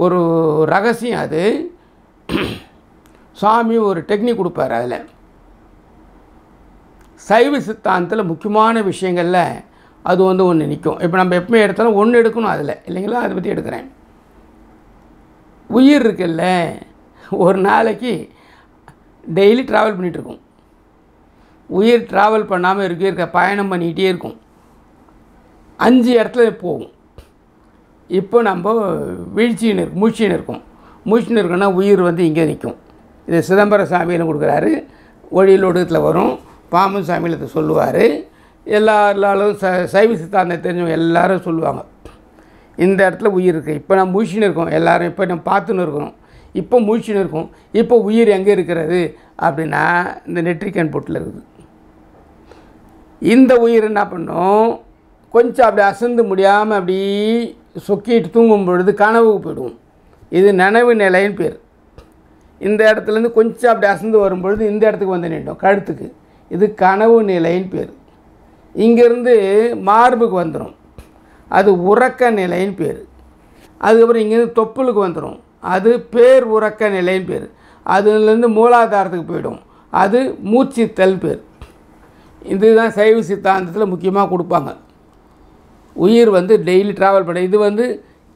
ஒரு ரகசியம். அது சாமி ஒரு டெக்னிக் கொடுப்பார். அதில் சைவ சித்தாந்தத்தில் முக்கியமான விஷயங்களில் அது ஒன்று நிற்கும். இப்போ நம்ம எப்பவுமே எடுத்தாலும் ஒன்று எடுக்கணும் அதில், இல்லைங்களா? அதை பற்றி எடுக்கிறேன். உயிர் இருக்குல்ல, ஒரு நாளைக்கு டெய்லி ட்ராவல் பண்ணிகிட்ருக்கும். உயிர் ட்ராவல் பண்ணாமல் இருக்க பயணம் பண்ணிக்கிட்டே இருக்கும். 5 இடத்துல போகும். இப்போ நம்ம மூழ்ச்சின்னு இருக்கோம். மூழ்ச்சின்னு இருக்கோன்னா உயிர் இங்கே நிற்கும். இது சிதம்பர சாமியில் கொடுக்குறாரு. ஒழியில் ஒடுக்கத்தில் வரும். பாம்பன் சாமியில் இதை சொல்லுவார். எல்லாரும் சைவ சித்தாந்தம் தெரிஞ்சவங்க எல்லோரும் சொல்லுவாங்க, இந்த இடத்துல உயிர் இருக்குது. இப்போ நம்ம மூழ்ச்சின்னு இருக்கோம் எல்லோரும். இப்போ நம்ம பார்த்துன்னு இருக்கிறோம். இப்போ மூழ்ச்சின்னு இருக்கும். இப்போ உயிர் எங்கே இருக்கிறது அப்படின்னா இந்த நெற்றிக்கண் பொட்டில் இருக்குது. இந்த உயிர் என்ன பண்ணும், கொஞ்சம் அப்படி அசந்து முடியாமல் அப்படி சொக்கிட்டு தூங்கும் பொழுது கனவுக்கு போய்டும். இது நனவு நிலைன்னு பேர். இந்த இடத்துலேருந்து கொஞ்சம் அப்படி அசந்து வரும்பொழுது இந்த இடத்துக்கு வந்து நின்றோம், கழுத்துக்கு. இது கனவு நிலைன்னு பேர். இங்கேருந்து மார்புக்கு வந்துடும், அது உறக்க நிலைன்னு பேர். அதுக்கப்புறம் இங்கேருந்து தொப்புளுக்கு வந்துடும், அது பேர் உறக்க நிலைன்னு பேர். அதுலேருந்து மூலாதாரத்துக்கு போய்டும், அது மூச்சித்தல் பேர். இதுதான் சைவ சித்தாந்தத்தில் முக்கியமாக கொடுப்பாங்க. உயிர் டெய்லி ட்ராவல் பண்ண இது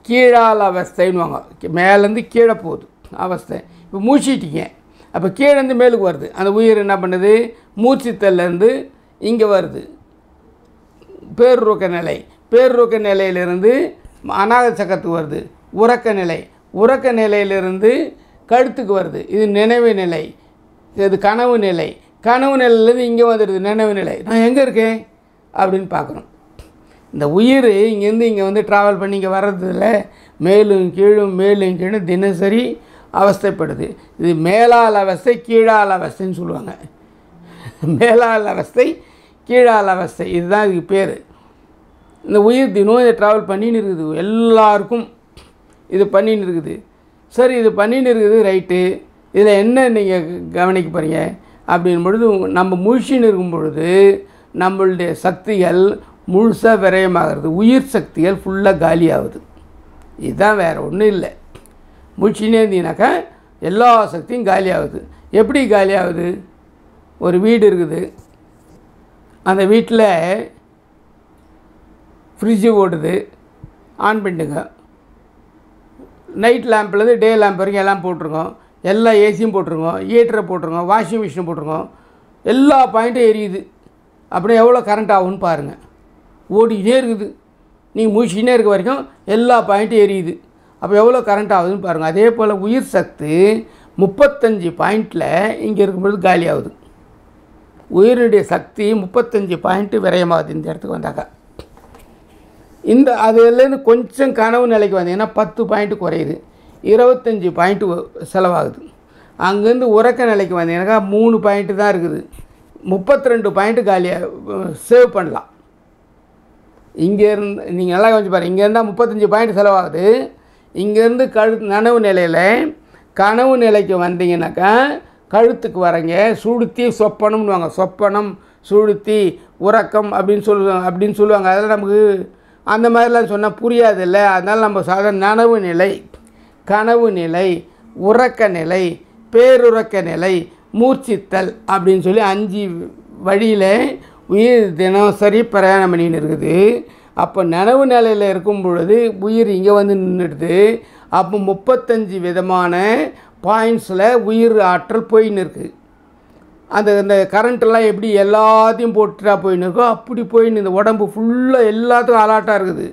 கீழால் அவஸ்தைன்னுவாங்க. மேலேருந்து கீழே போகுது அவஸ்தை. இப்போ மூச்சிட்டிங்க, அப்போ கீழேருந்து மேலுக்கு வருது. அந்த உயிர் என்ன பண்ணுது, மூச்சித்தல்லேருந்து இங்கே வருது பேருறக்க நிலை. பேருறக்க நிலையிலிருந்து அநாகத சக்கரத்துக்கு வருது உறக்க நிலை. உறக்க நிலையிலிருந்து கழுத்துக்கு வருது, இது நினைவு நிலை. இது கனவு நிலை. கனவு நிலையிலேருந்து இங்கே வந்துடுது நினைவு நிலை. நான் எங்கே இருக்கேன் அப்படின்னு பார்க்குறோம். இந்த உயிர் இங்கேருந்து இங்கே ட்ராவல் பண்ணி இங்கே வர்றதில்ல, மேலும் கீழும் தினசரி அவஸ்தைப்படுது. இது மேலால் அவஸ்தை கீழால் அவஸ்தைன்னு சொல்லுவாங்க. மேலால் அவஸ்தை கீழால் அவஸ்தை, இதுதான் இதுக்கு பேர். இந்த உயிர் தினம் இதை ட்ராவல் பண்ணின்னு இருக்குது. எல்லாருக்கும் இது பண்ணின்னு இருக்குது. சரி, இது பண்ணின்னு இருக்குது, ரைட்டு. இதில் என்ன நீங்கள் கவனிக்க போகிறீங்க அப்படின் பொழுது, நம்ம மூழ்ச்சின்னு இருக்கும் பொழுது நம்மளுடைய சக்திகள் முழுசாக விரயமாகிறது. உயிர் சக்திகள் ஃபுல்லாக காலியாகுது. இதுதான், வேறு ஒன்றும் இல்லை. மூழ்ச்சினே இருந்தீங்கன்னாக்கா எல்லா சக்தியும் காலியாகுது. எப்படி காலியாகுது, ஒரு வீடு இருக்குது, அந்த வீட்டில் ஃப்ரிட்ஜு ஓடுது, ஆன் பண்ணிட்டுங்க. நைட் லேம்ப்லேருந்து டே லேம்ப் வரைக்கும் எல்லாம் போட்டிருக்கோம். எல்லா ஏசியும் போட்டிருக்கோம், ஹீட்டரை போட்டிருக்கோம், வாஷிங் மிஷின் போட்டிருக்கோம். எல்லா பாயிண்ட்டும் எரியுது. அப்படியே எவ்வளோ கரண்ட் ஆகும்னு பாருங்கள். ஓடிக்கிட்டே இருக்குது. நீங்கள் மூழ்கினே இருக்க வரைக்கும் எல்லா பாயிண்ட்டும் எரியுது. அப்போ எவ்வளோ கரண்ட் ஆகுதுன்னு பாருங்கள். அதே போல் உயிர் சக்தி 35 பாயிண்டில் இங்கே இருக்கும்பொழுது காலி ஆகுது. உயிரினுடைய சக்தி 35 பாயிண்ட்டு விரயமாகுது இந்த இடத்துக்கு வந்தாக்கா. இந்த அதுலேருந்து கொஞ்சம் கனவு நிலைக்கு வந்தீங்கன்னா 10 பாயிண்ட்டு குறையுது, 25 பாயிண்ட்டு செலவாகுது. அங்கேருந்து உறக்க நிலைக்கு வந்தீங்கன்னாக்கா 3 பாயிண்ட்டு தான் இருக்குது, 32 பாயிண்ட்டு காலியாக சேவ் பண்ணலாம். இங்கேருந்து நீங்கள் நல்லா கொஞ்சம் பாருங்கள், இங்கேருந்தால் 35 பாயிண்ட் செலவாகுது. இங்கேருந்து நனவு நிலையில் கனவு நிலைக்கு வந்தீங்கன்னாக்கா கழுத்துக்கு வரங்க, சுளுத்தி சொப்பனம்னுவாங்க. சொப்பனம், சுளுத்தி, உறக்கம் அப்படின்னு சொல்லுவாங்க. அதெல்லாம் நமக்கு அந்த மாதிரிலாம் சொன்னால் புரியாது இல்லை. அதனால் நம்ம சாதாரண நனவு நிலை, கனவு நிலை, உறக்க நிலை, பேருறக்க நிலை, மூர்ச்சித்தல் அப்படின்னு சொல்லி 5 வழியில் உயிர் தினசரி பிரயாணம் பண்ணின்னு இருக்குது. அப்போ நனவு நிலையில் இருக்கும் பொழுது உயிர் இங்கே நின்றுடுது. அப்போ 35 விதமான பாயிண்ட்ஸில் உயிர் ஆற்றல் போயின்னு இருக்குது. அந்த கரண்ட்டெல்லாம் எப்படி எல்லாத்தையும் போட்டுட்டா போயின்னு இருக்கோ அப்படி போயின்னு இந்த உடம்பு ஃபுல்லாக எல்லாத்துக்கும் அலாட்டாக இருக்குது.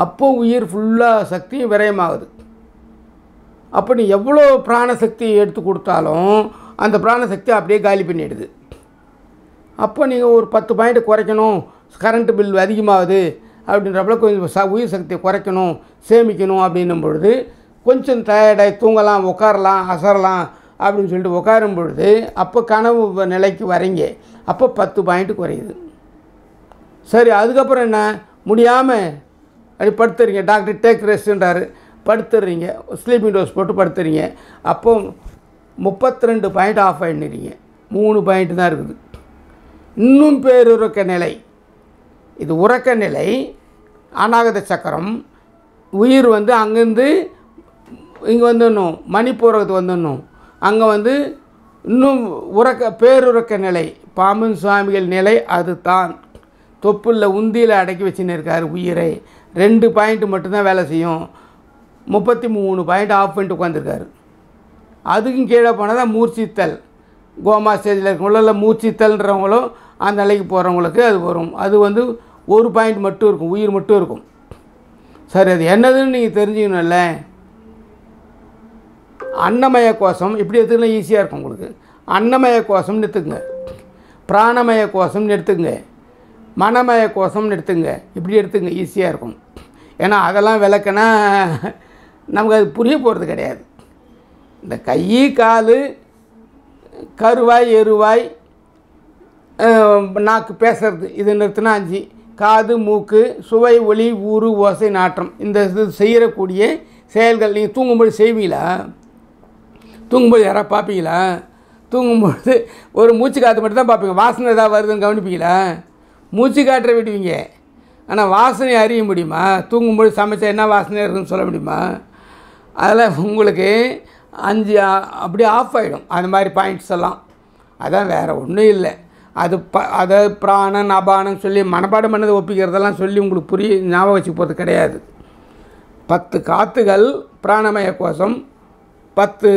அப்போது உயிர் ஃபுல்லாக சக்தியும் விரயமாகுது. அப்போ நீ எவ்வளோ பிராணசக்தி எடுத்து கொடுத்தாலும் அந்த பிராணசக்தி அப்படியே காலி பண்ணிடுது. அப்போ நீங்கள் ஒரு 10 பாயிண்ட் குறைக்கணும், கரண்ட்டு பில் அதிகமாகுது அப்படின்றப்பல கொஞ்சம் உயிர் சக்தியை குறைக்கணும், சேமிக்கணும் அப்படின்னும் பொழுது கொஞ்சம் டயர்டாகி தூங்கலாம், உட்காரலாம், அசரலாம் அப்படின்னு சொல்லிட்டு உட்காரும் பொழுது அப்போ கனவு நிலைக்கு வரீங்க. அப்போ 10 பாயிண்ட்டு குறையுது. சரி, அதுக்கப்புறம் என்ன, முடியாமல் அப்படி படுத்துறீங்க, டாக்டர் டேக் ரெஸ்ட்டுன்றாரு, படுத்துடுறீங்க, ஸ்லீப்பிங் டோஸ் போட்டு படுத்துறீங்க. அப்போது 32 பாயிண்ட் ஆஃப் ஆகிடுறீங்க. 3 பாயிண்ட்டு தான் இருக்குது. இன்னும் பேருறக்க நிலை, இது உறக்க நிலை, அநாகத சக்கரம். உயிர் அங்கேருந்து இங்கே வந்துடணும், மணிப்பூரகத்துக்கு வந்துடணும். அங்கே வந்து இன்னும் பேருறக்க நிலை, பாம்பன் சுவாமிகள் நிலை அது தான். தொப்புள்ள உந்தியில் அடக்கி வச்சுன்னு இருக்கார் உயிரை. 2 பாயிண்ட் மட்டும்தான் வேலை செய்யும், 33 பாயிண்ட் ஆஃப் பண்ணிட்டு உட்காந்துருக்காரு. அதுக்கும் கீழே போனால் தான் மூர்ச்சித்தல். கோமா ஸ்டேஜில் இருக்கவங்கள மூர்ச்சித்தல்ன்றவங்களும் அந்த நிலைக்கு போகிறவங்களுக்கு அது வரும். அது வந்து 1 பாயிண்ட் மட்டும் இருக்கும், உயிர் மட்டும் இருக்கும். சரி, அது என்னதுன்னு நீங்கள் தெரிஞ்சுக்கணும்ல. அன்னமய கோஷம் இப்படி எடுத்துக்கலாம், ஈஸியாக இருக்கும் உங்களுக்கு. அன்னமய கோஷம்னு எடுத்துங்க, பிராணமய கோஷம்னு எடுத்துங்க, மனமய கோஷம்னு எடுத்துங்க. இப்படி எடுத்துங்க, ஈஸியாக இருக்கும். ஏன்னா அதெல்லாம் விளக்குனா நமக்கு அது புரிய போகிறது கிடையாது. இந்த கை கால் கருவாய் எருவாய் நாக்கு பேசுறது இது நிறுத்தினா 5, காது மூக்கு சுவை ஒளி ஊறு ஓசை நாற்றம், இந்த இது செய்யக்கூடிய செயல்கள். நீங்கள் தூங்கும்போது செய்வீங்களா? தூங்கும்போது யாராவது பார்ப்பீங்களா? தூங்கும்போது ஒரு மூச்சு காற்று மட்டும் தான் பார்ப்பீங்க. வாசனை ஏதாவது வருதுன்னு கவனிப்பீங்களா? மூச்சு காற்றை விடுவீங்க, ஆனால் வாசனை அறிய முடியுமா? தூங்கும்போது சமைச்சா என்ன வாசனை இருக்குதுன்னு சொல்ல முடியுமா? அதில் உங்களுக்கு 5 அப்படியே ஆஃப் ஆகிடும். அந்த மாதிரி பாயிண்ட்ஸ் எல்லாம். அதான் வேறு ஒன்றும் இல்லை. அது அதை பிராணன் அபானம் சொல்லி மனப்பாடம் பண்ணதை ஒப்பிக்கிறதெல்லாம் சொல்லி உங்களுக்கு ஞாபகம் வச்சு போகிறது கிடையாது. 10 காத்துகள் பிராணமய கோஷம், 10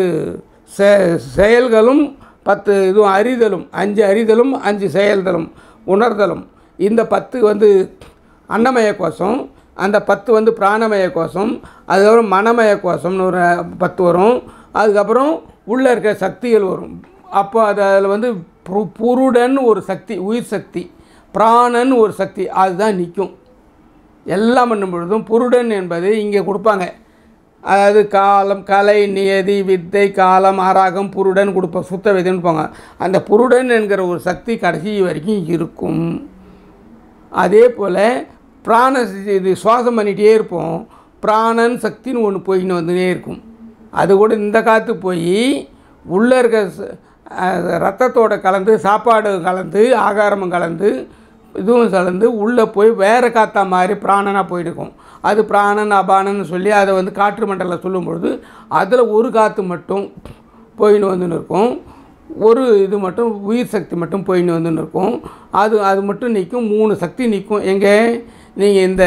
செயல்களும், 10 இதுவும் அறிதலும், 5 அறிதலும் 5 செயல்தலும் உணர்தலும். இந்த 10 வந்து அன்னமய கோஷம், அந்த 10 வந்து பிராணமய கோஷம், அதுக்கப்புறம் மனமய கோஷம்னு ஒரு 10 வரும். அதுக்கப்புறம் உள்ளே இருக்க சக்திகள் வரும். அப்போ அதில் வந்து புருடன் ஒரு சக்தி, உயிர் சக்தி, பிராணன் ஒரு சக்தி, அதுதான் நிற்கும். எல்லாம் பண்ணும் பொழுதும் புருடன் என்பது இங்கே கொடுப்பாங்க. அதாவது காலம், கலை, நியதி, வித்தை, காலம், ஆராகம், புருடன் கொடுப்போம், சுத்த விதைன்னு போங்க. அந்த புருடன் என்கிற ஒரு சக்தி கடைசி வரைக்கும் இருக்கும். அதே போல் பிராண இது சுவாசம் பண்ணிகிட்டே இருப்போம். பிராணன் சக்தின்னு ஒன்று போயின்னு வந்துனே இருக்கும். அது கூட இந்த காற்று போய் உள்ளே இருக்க ரத்தத்தோடு கலந்து, சாப்பாடு கலந்து, ஆகாரமும் கலந்து, இதுவும் கலந்து உள்ளே போய் வேறு காற்றா மாதிரி பிராணனாக போயிட்டுருக்கும். அது பிராணன் அபானன்னு சொல்லி அதை வந்து காற்று மண்டலம் சொல்லும்பொழுது அதில் ஒரு காற்று மட்டும் போயின்னு வந்துன்னு இருக்கும், ஒரு இது மட்டும் உயிர் சக்தி மட்டும் போயின்னு வந்துன்னு இருக்கும். அது மட்டும் நிற்கும். 3 சக்தி நிற்கும். எங்கே நீங்கள் இந்த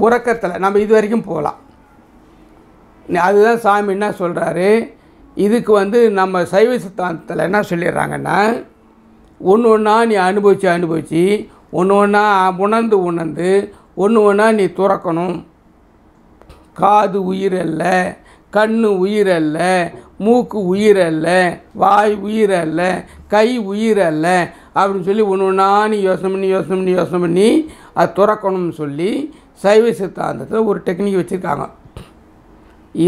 உறக்கத்தில் நம்ம இது வரைக்கும் போகலாம். அதுதான் சாமி என்ன சொல்கிறாரு, இதுக்கு வந்து நம்ம சைவ சித்தாந்தத்தில் என்ன சொல்லிடுறாங்கன்னா, ஒன்று ஒன்றா நீ அனுபவித்து ஒன்று ஒன்றா உணர்ந்து ஒன்று ஒன்றா நீ துறக்கணும். காது உயிர் அல்ல, கண் உயிர் அல்ல, மூக்கு உயிர் அல்ல, வாய் உயிர் அல்ல, கை உயிர் அல்ல அப்படின்னு சொல்லி ஒன்று ஒன்றா நீ யோசனை பண்ணி அது துறக்கணும்னு சொல்லி சைவ சித்தாந்தத்தில் ஒரு டெக்னிக் வச்சுருக்காங்க.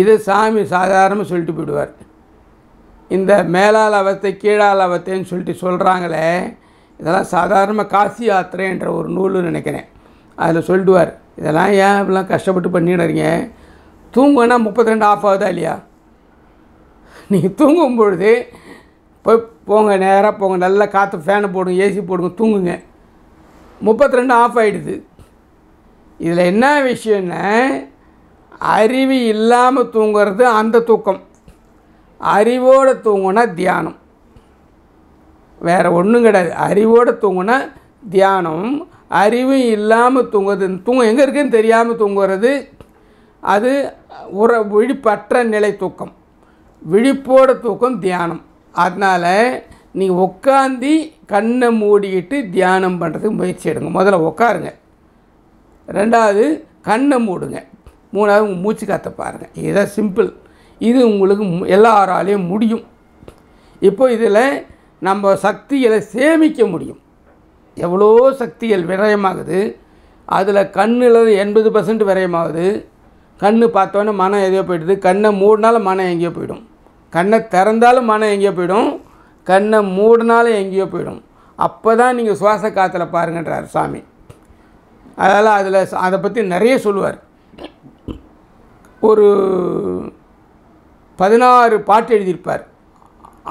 இது சாமி சாதாரணமாக சொல்லிட்டு போயிடுவார். இந்த மேலால் அவத்தை கீழால் அவத்தைன்னு சொல்லிட்டு சொல்கிறாங்களே, இதெல்லாம் சாதாரணமாக காசி யாத்திரை என்ற ஒரு நூல்னு நினைக்கிறேன். அதில் சொல்லிடுவார், இதெல்லாம் ஏன் இப்படிலாம் கஷ்டப்பட்டு பண்ணிடுறீங்க, தூங்குனா 32 ஆஃப் ஆகுதா இல்லையா? நீங்கள் தூங்கும் பொழுது போங்க, நேராக போங்க, நல்லா காற்று ஃபேனை போடுங்க, ஏசி போடுங்க, தூங்குங்க. 32 ஆஃப் ஆகிடுது. இதில் என்ன விஷயம்னா, அறிவு இல்லாமல் தூங்குறது அந்த தூக்கம். அறிவோடு தூங்குனா தியானம், வேறு ஒன்றும் கிடையாது. அறிவோடு தூங்குனா தியானம். அறிவு இல்லாமல் தூங்கும் எங்கே இருக்குதுன்னு தெரியாமல் தூங்குறது அது விழிப்பற்ற நிலை தூக்கம். விழிப்போட தூக்கம் தியானம். அதனால் நீங்கள் உட்காந்து கண்ணை மூடிக்கிட்டு தியானம் பண்ணுறதுக்கு முயற்சி எடுங்க. முதல்ல உட்காருங்க, 2வது கண்ணை மூடுங்க, 3வது மூச்சு காற்ற பாருங்கள். இதுதான் சிம்பிள். இது உங்களுக்கு எல்லாராலையும் முடியும். இப்போ இதில் நம்ம சக்திகளை சேமிக்க முடியும். எவ்வளோ சக்திகள் விரயமாகுது. அதில் கண்ணில் 80% விரயமாகுது. கண் பார்த்தோன்னே மனம் எங்கேயோ போய்டுது. கண்ணை மூடினாலும் மனம் எங்கேயோ போய்டும். கண்ணை திறந்தாலும் மனம் எங்கேயோ போய்டும். கண்ணை மூடினாலும் எங்கேயோ போய்டும். அப்போ தான் நீங்கள் சுவாச காற்றுல பாருங்கன்றார் சாமி. அதனால் அதை பற்றி நிறைய சொல்லுவார். ஒரு 16 பாட்டு எழுதியிருப்பார்,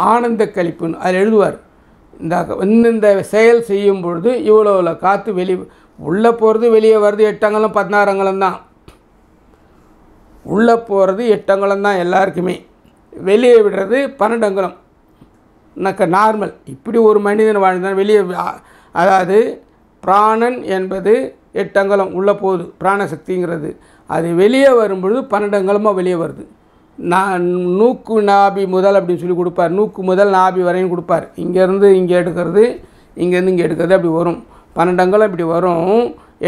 ஆனந்த கழிப்புன்னு. அதில் எழுதுவார், இந்த செயல் செய்யும் பொழுது இவ்வளோ காற்று உள்ளே போகிறது வெளியே வருது, 8 அங்கலம் 16 அங்கலம் தான். உள்ளே போகிறது 8 அங்குலம் தான் எல்லாருக்குமே, வெளியே விடுறது 12 அங்குலம் நார்மல். இப்படி ஒரு மனிதன் வாழ்ந்தான் வெளியே, அதாவது பிராணன் என்பது 8 அங்குலம் உள்ளே போகுது, பிராணசக்திங்கிறது. அது வெளியே வரும்பொழுது 12 அங்குலமாக வெளியே வருது. நூக்கு நாபி முதல் அப்படின்னு சொல்லி கொடுப்பார், நூக்கு முதல் நாபி வரையும் கொடுப்பார். இங்கேருந்து இங்கே எடுக்கிறது, இங்கேருந்து இங்கே எடுக்கிறது, அப்படி வரும். 12 அங்குலம் இப்படி வரும்.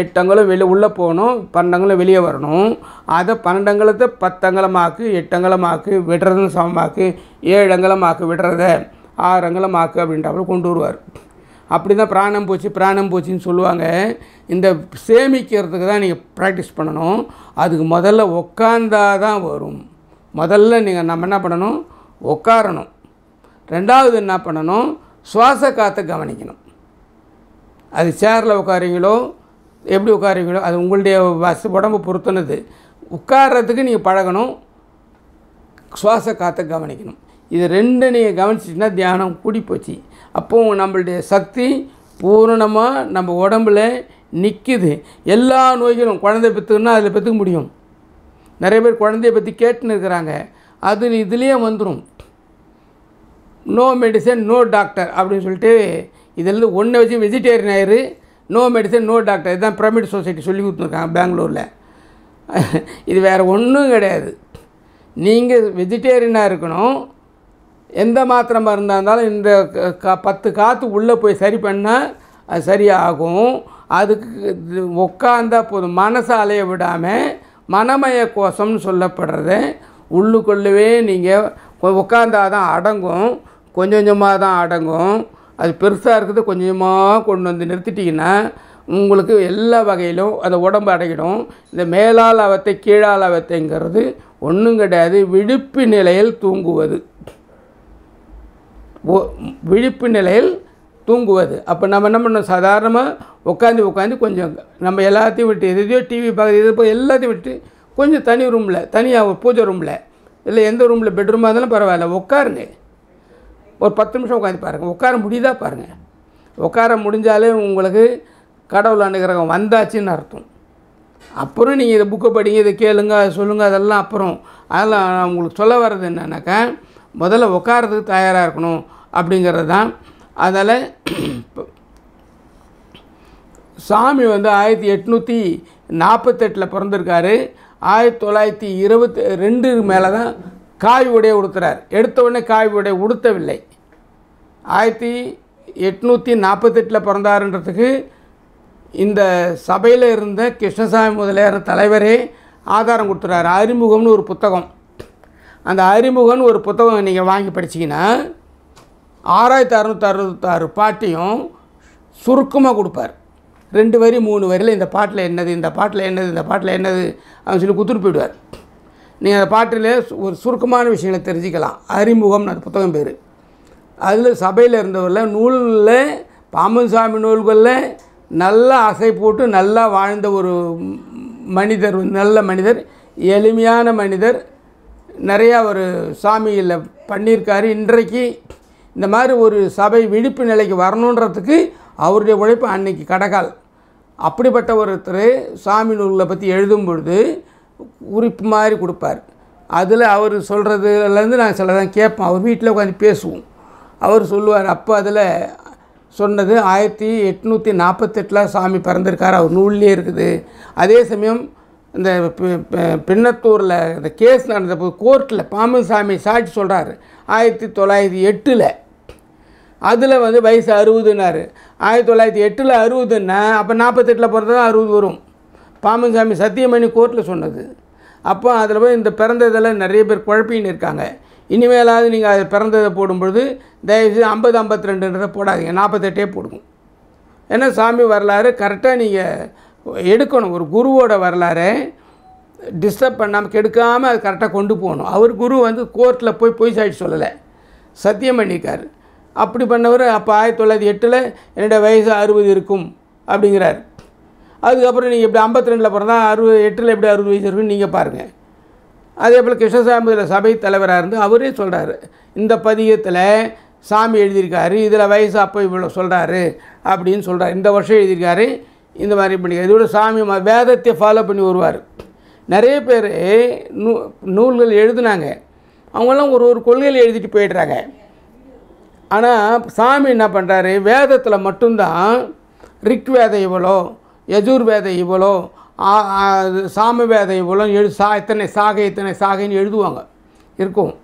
8 அங்குலம் வெளியே உள்ளே போகணும், 12 அங்குலம் வெளியே வரணும். அதை 12 அங்குலத்தை 10 அங்குலமாக்கு, 8 அங்குலமாக்கு, விடுறதுன்னு சமமாக்கு, 7 அங்குலமாக்கு, விடுறத 6 அங்குலமாக்கு அப்படின்றப்ப கொண்டு வருவார். அப்படி தான் பிராணம் போச்சுன்னு சொல்லுவாங்க. இந்த சேமிக்கிறதுக்கு தான் நீங்கள் ப்ராக்டிஸ் பண்ணணும். அதுக்கு முதல்ல உட்காந்தா தான் வரும். முதல்ல நம்ம என்ன பண்ணணும், உட்காரணும். ரெண்டாவது என்ன பண்ணணும், சுவாச காற்றை கவனிக்கணும். அது சேரில் உட்காரீங்களோ எப்படி உட்காரீங்களோ அது உங்களுடைய உடம்பு பொறுத்துனது. உட்கார்றதுக்கு நீங்கள் பழகணும், சுவாச காற்றை கவனிக்கணும். இது ரெண்டு நீங்கள் கவனிச்சிட்டிங்கன்னா தியானம் கூடி போச்சு. அப்போது நம்மளுடைய சக்தி பூரணமாக நம்ம உடம்பில் நிற்கிது. எல்லா நோய்களும் குழந்தை பெற்றுக்குன்னா அதில் பெற்றுக்க முடியும். நிறைய பேர் குழந்தைய பற்றி கேட்டுன்னு இருக்கிறாங்க, அது இதுலேயே வந்துடும். நோ மெடிசன் நோ டாக்டர் அப்படின்னு சொல்லிட்டு இதில் ஒன்றை வச்சு வெஜிடேரியன் ஆயிரு, நோ மெடிசன் நோ டாக்டர். இதுதான் பிரமிட் சொசைட்டி சொல்லி கொடுத்துருக்காங்க பெங்களூரில். இது வேறு ஒன்றும் கிடையாது. நீங்கள் வெஜிடேரியனாக இருக்கணும். எந்த மாத்திரை மருந்தாக இருந்தாலும் இந்த 10 காற்று உள்ளே போய் சரி பண்ணால் அது சரியாகும். அதுக்கு உட்காந்தா போதும். மனசை அலைய விடாமல் மனமய கோஷம்னு சொல்லப்படுறத உள்ளுக்குள்ளவே நீங்கள் உட்காந்தால் தான் அடங்கும். கொஞ்சம் கொஞ்சமாக தான் அடங்கும். அது பெருசாக இருக்குது கொஞ்சம் கொஞ்சமாக கொண்டு வந்து நிறுத்திட்டிங்கன்னா உங்களுக்கு எல்லா வகையிலும் அந்த உடம்பு அடங்கிடும். இந்த மேலால் அவத்தை கீழால் அவத்தைங்கிறது ஒன்றும் கிடையாது. விழிப்பு நிலையில் தூங்குவது, விழிப்பு நிலையில் தூங்குவது. அப்போ நம்ம என்ன பண்ணோம், சாதாரணமாக உட்காந்து கொஞ்சம் நம்ம எல்லாத்தையும் விட்டு எதையோ டிவி பார்க்குறது இது போய் எல்லாத்தையும் விட்டு கொஞ்சம் தனி ரூமில், தனியாக ஒரு பூஜை ரூமில், இல்லை எந்த ரூமில் பெட்ரூமாக இருந்தாலும் பரவாயில்ல, உட்காருங்க. ஒரு 10 நிமிஷம் உட்காந்து பாருங்கள். உட்கார முடியுதா பாருங்கள். உட்கார முடிஞ்சாலே உங்களுக்கு கடவுள் அனுகிரகம் வந்தாச்சுன்னு அர்த்தம். அப்புறம் நீங்கள் இதை புக்கை படிங்க, இதை கேளுங்க, அதை சொல்லுங்கள், அதெல்லாம் அப்புறம். அதெல்லாம் நான் உங்களுக்கு சொல்ல வர்றது என்னன்னாக்கா, முதல்ல உட்காரத்துக்கு தயாராக இருக்கணும் அப்படிங்கிறது தான். அதனால் சாமி 1848 பிறந்திருக்காரு. 1922 மேலே தான் காவி உடைய உடுத்துறார். எடுத்த உடனே காவி உடைய உடுத்தவில்லை. 1848 பிறந்தாருன்றதுக்கு இந்த சபையில் இருந்த கிருஷ்ணசாமி முதலியார் தலைவரே ஆதாரம் கொடுத்துறாரு. அறிமுகம்னு ஒரு புத்தகம். அந்த அறிமுகம்னு ஒரு புத்தகம் நீங்கள் வாங்கி படிச்சிங்கன்னா 6666 பாட்டையும் சுருக்கமாக கொடுப்பார். 2 வரி 3 வரியில் இந்த பாட்டில் என்னது, இந்த பாட்டில் என்னது, இந்த பாட்டில் என்னது அப்படின்னு சொல்லி கொடுத்துட்டு போயிடுவார். நீங்கள் அந்த பாட்டில் ஒரு சுருக்கமான விஷயங்களை தெரிஞ்சுக்கலாம். அறிமுகம்னு அந்த புத்தகம் பேர். அதில் சபையில் இருந்தவரில் நூலில் பாம்பன் சாமி நூல்களில் நல்லா அசை போட்டு நல்லா வாழ்ந்த ஒரு மனிதர், நல்ல மனிதர், எளிமையான மனிதர், நிறையா ஒரு சாமியில் பண்ணியிருக்காரு. இன்றைக்கு இந்த மாதிரி ஒரு சபை விழிப்பு நிலைக்கு வரணுன்றதுக்கு அவருடைய உழைப்பு அன்னைக்கு கடகால். அப்படிப்பட்ட ஒருத்தர் சாமி நூல்களை பற்றி எழுதும் பொழுது குறிப்பு மாதிரி கொடுப்பார். அதில் அவர் சொல்கிறதுலேருந்து நான் சில தான் கேட்பேன். அவர் வீட்டில் உட்காந்து பேசுவோம். அவர் சொல்லுவார், அப்போ அதில் சொன்னது 1848 சாமி பிறந்திருக்கார், அவர் நூல்லே இருக்குது. அதே சமயம் இந்த பின்னத்தூரில் இந்த கேஸ் நடந்த போது கோர்ட்டில் பாம்பன் சாமி சாட்சி சொல்கிறார் 1908. அதில் வயசு 60ன்னாரு. 1908 60ன்னா அப்போ 48 பிறந்தா தான் 60 வரும். பாம்பன் சாமி சத்தியமணி கோர்ட்டில் சொன்னது. அப்போ அதில் போய் இந்த பிறந்ததில் நிறைய பேர் குழப்பின்னு இருக்காங்க. இனிமேலாவது நீங்கள் அது பிறந்ததை போடும்பொழுது தயவுசெய்து 50 52 போடாதீங்க, 48 போடுங்க. ஏன்னா சாமி வரலாறு கரெக்டாக நீங்கள் எடுக்கணும். ஒரு குருவோட வரலாறு டிஸ்டர்ப் பண்ணாமல் கெடுக்காமல் அது கரெக்டாக கொண்டு போகணும். அவர் குரு கோர்ட்டில் போய் பொய் சாட்சி சொல்லலை, சத்தியம் பண்ணியிருக்கார். அப்படி பண்ணவர் அப்போ 1908 என்னுடைய வயசு 60 இருக்கும் அப்படிங்கிறார். அதுக்கப்புறம் நீங்கள் இப்படி 52 பிறந்தால் 68 எப்படி 60 வயசு இருக்குன்னு நீங்கள் பாருங்கள். அதே போல் கிருஷ்ணசாமியில் சபை தலைவராக இருந்து அவரே சொல்கிறாரு, இந்த பதிகத்தில் சாமி எழுதியிருக்காரு, இதில் வயசு அப்போ இவ்வளோ சொல்கிறாரு அப்படின்னு சொல்கிறார். இந்த வருஷம் எழுதியிருக்காரு, இந்த மாதிரி பண்ணி இதோட சாமி வேதத்தை ஃபாலோ பண்ணி வருவார். நிறைய பேர் நூல்கள் எழுதுனாங்க. அவங்களாம் ஒரு ஒரு கொள்கையில் எழுதிட்டு போயிடுறாங்க. ஆனால் சாமி என்ன பண்ணுறாரு, வேதத்தில் மட்டும்தான் ரிக்வேதம் இவ்வளோ, யஜுர்வேதம் இவ்வளோ, சாமவேதம் இவ்வளோ இத்தனை சாகைன்னு எழுதுவாங்க இருக்கும்.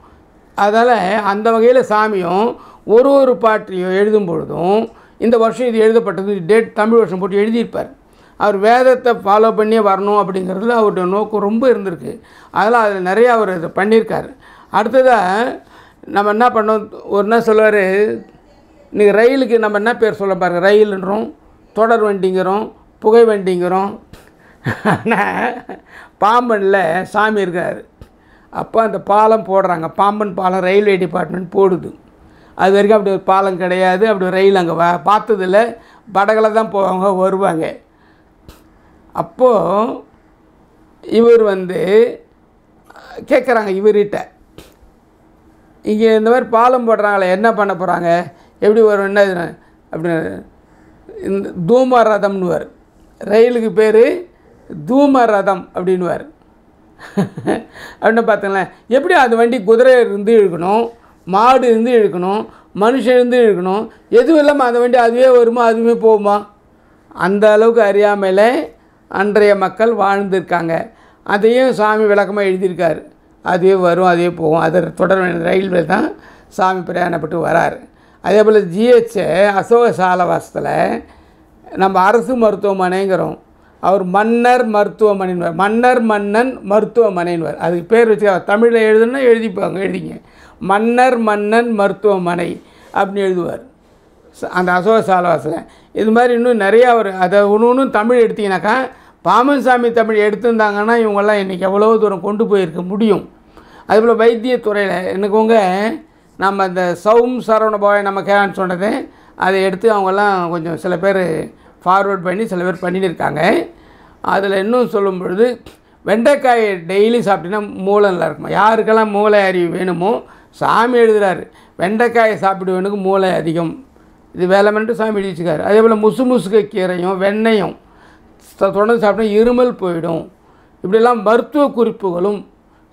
அதனால் அந்த வகையில் சாமியும் ஒரு ஒரு பாட்டையும் எழுதும் பொழுதும் இந்த வருஷம் இது எழுதப்பட்டது டேட் தமிழ் வருஷம் போட்டு எழுதியிருப்பார். அவர் வேதத்தை ஃபாலோ பண்ணியே வரணும் அப்படிங்கிறதுல அவருடைய நோக்கம் ரொம்ப இருந்திருக்கு. அதெல்லாம் அதில் நிறையா அவர் இதை பண்ணியிருக்காரு. அடுத்ததாக நம்ம என்ன பண்ணோம், ஒரு நாள் சொல்லுவார், இன்றைக்கி ரயிலுக்கு நம்ம என்ன பேர் சொல்ல பாருங்க, ரயிலுன்றோம், தொடர் வண்டிங்கிறோம், புகை வண்டிங்கிறோம். ஆனால் பாம்பனில் சாமி இருக்கார். அப்போ அந்த பாலம் போடுறாங்க, பாம்பன் பாலம் ரயில்வே டிபார்ட்மெண்ட் போடுது. அது வரைக்கும் அப்படி ஒரு பாலம் கிடையாது, அப்படி ஒரு ரயில் அங்கே பார்த்ததில்ல. படகில் தான் போவாங்க வருவாங்க. அப்போது இவர் கேட்குறாங்க இவர்கிட்ட, இங்கே இந்த மாதிரி பாலம் போடுறாங்களே என்ன பண்ண போகிறாங்க, எப்படி வரும், என்ன அப்படின்னு. இந்த தூம ரதம்னுவார், ரயிலுக்கு பேர் தூம ரதம் அப்படின்வார். அப்படின்னு பார்த்துங்களேன், எப்படி அந்த வண்டி குதிரை இருந்து இழுக்கணும், மாடு இருந்து இழுக்கணும், மனுஷன் இருந்து இழுக்கணும், எதுவும் இல்லாமல் அந்த வண்டி அதுவே வருமா, அதுவுமே போகுமா? அந்த அளவுக்கு அறியாமையில் அன்றைய மக்கள் வாழ்ந்துருக்காங்க. அதையும் சாமி விளக்கமாக எழுதியிருக்காரு. அதுவே வரும், அதுவே போகும், அதை தொடர் ரயில்வே தான் சாமி பிரயாணப்பட்டு வராரு. அதே போல் ஜிஹெச் அசோக சாலவாசத்தில் நம்ம அரசு மருத்துவமனைங்கிறோம், அவர் மன்னர் மருத்துவமனைன்வார், மன்னன் மருத்துவமனைன்வார். அதுக்கு பேர் வச்சு தமிழில் எழுதுனா எழுதிங்க, மன்னன் மருத்துவமனை அப்படின்னு எழுதுவார் அந்த அசோக சாலவாசில். இது மாதிரி இன்னும் நிறையா அவர் அதை ஒன்று தமிழ் எடுத்திங்கனாக்கா, பாமன் சாமி தமிழ் எடுத்திருந்தாங்கன்னா இவங்கெல்லாம் இன்றைக்கி எவ்வளோ தூரம் கொண்டு போயிருக்க முடியும். அதுபோல் வைத்தியத்துறையில் எனக்குங்க நம்ம இந்த சரவணபவாய் நம்ம கேன்னு சொன்னது அதை எடுத்து அவங்கெல்லாம் கொஞ்சம் சில பேர் ஃபார்வேர்ட் பண்ணி சில பேர் பண்ணியிருக்காங்க. அதில் இன்னும் சொல்லும் பொழுது, வெண்டைக்காயை டெய்லி சாப்பிட்டீங்கன்னா மூளை நல்லா இருக்குமா. யாருக்கெல்லாம் மூளை அறிவு வேணுமோ சாமி எழுதுகிறாரு, வெண்டைக்காயை சாப்பிடுவனுக்கு மூளை அதிகம், இது வேலை பண்ணிட்டு சாமி எழுதி வச்சுக்காரு. அதே போல் முசுமுசுக்கு கீரையும் வெண்ணையும் தொடர்ந்து சாப்பிட்டா இருமல் போயிடும். இப்படிலாம் மருத்துவ குறிப்புகளும்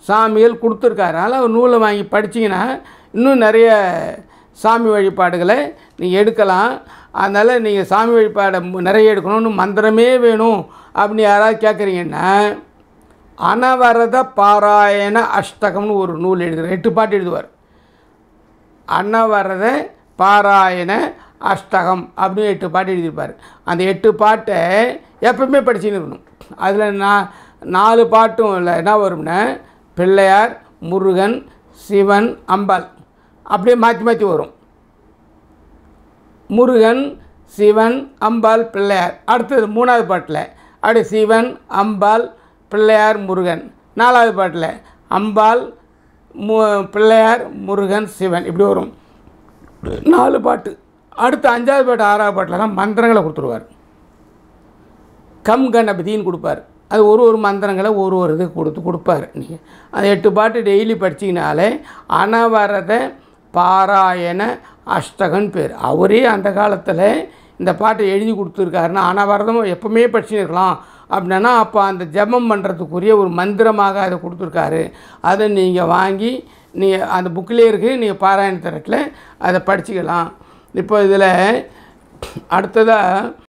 சாமிகள் கொடுத்துருக்காரு. அதனால் ஒரு நூலை வாங்கி படிச்சிங்கன்னா இன்னும் நிறைய சாமி வழிபாடுகளை நீங்கள் எடுக்கலாம். அதனால் நீங்கள் சாமி வழிபாடை நிறைய எடுக்கணும்னு மந்திரமே வேணும் அப்படின்னு யாராவது கேட்குறீங்கன்னா, அனவரத பாராயண அஷ்டகம்னு ஒரு நூல் எழுதுகிறார், 8 பாட்டு எழுதுவார். அனவரத பாராயண அஷ்டகம் அப்படின்னு 8 பாட்டு எழுதியிருப்பார். அந்த 8 பாட்டை எப்பவுமே படிச்சுன்னு இருக்கணும். அதில் 4 பாட்டும் இல்லை என்ன வரும்னா, பிள்ளையார், முருகன், சிவன், அம்பாள் அப்படியே மாற்றி மாற்றி வரும். முருகன், சிவன், அம்பாள், பிள்ளையார். அடுத்தது 3வது பாட்டில் அப்படியே சிவன், அம்பாள், பிள்ளையார், முருகன். 4வது பாட்டில் அம்பாள், பிள்ளையார், முருகன், சிவன் இப்படி வரும் 4 பாட்டு. அடுத்து 5வது பாட்டு 6வது பாட்டில் தான் மந்திரங்களை கொடுத்துருவார். கம் கணபதின்னு கொடுப்பார். அது ஒரு மந்திரங்களை ஒரு இது கொடுப்பார். நீங்கள் அந்த 8 பாட்டு டெய்லி படிச்சிங்கனாலே அனவரத பாராயண அஷ்டகன் பேர். அவரே அந்த காலத்தில் இந்த பாட்டை எழுதி கொடுத்துருக்காருன்னா, அனவரதம் எப்பவுமே படிச்சுன்னு இருக்கலாம் அப்படின்னா, அப்போ அந்த ஜபம் பண்ணுறதுக்குரிய ஒரு மந்திரமாக அதை கொடுத்துருக்காரு. அதை நீங்கள் வாங்கி நீங்கள் அந்த புக்கிலே இருக்குது, நீங்கள் பாராயண தரத்தில் அதை படிச்சுக்கலாம். இப்போ இதில் அடுத்ததாக